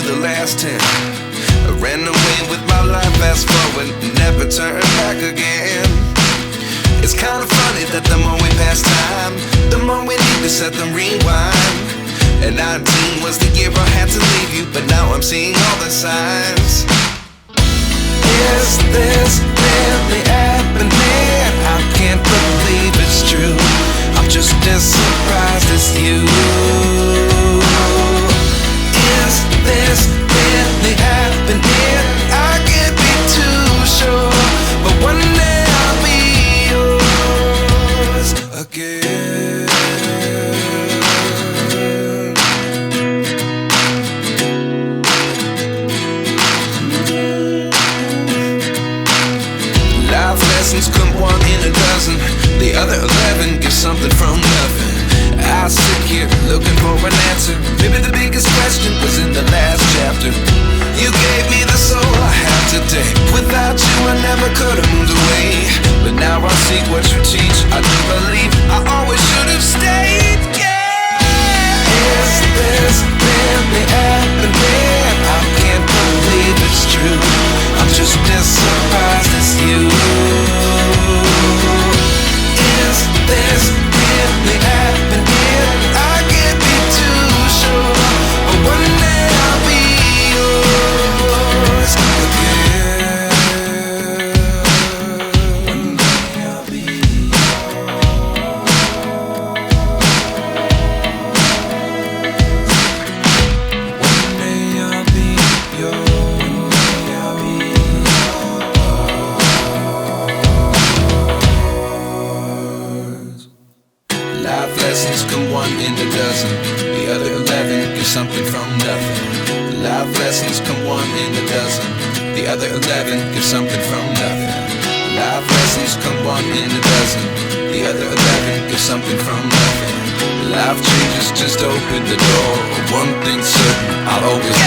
the last 10. I ran away with my life, fast forward, never turn back again. It's kinda funny that the more we pass time, the more we need to set them rewind. And 19 was the year I had to leave you, but now I'm seeing all the signs. Is this really happening? I can't believe it's true. I'm just as surprised as you. Is this really happening? I can't be too sure, but one day I'll be yours again. Life lessons come one in a dozen. The other 11 give something from nothing. I sit here looking for an answer. Maybe the biggest question was in the last chapter. You gave me the soul I have today. Without you I never could have moved away. But now I see what you teach. I do believe I always should have stayed. Yeah. Is this really happening? I can't believe it's true. I'm just as surprised as you. Is this really happening? I can't be too sure, but one day I'll be yours again. One day I'll be yours. One day I'll be yours. Life lessons come one in a dozen. The other 11 give something from nothing. Life lessons come one in a dozen. The other 11 give something from nothing. Life lessons come one in a dozen. The other 11 give something from nothing. Life changes just open the door. One thing's certain, I'll always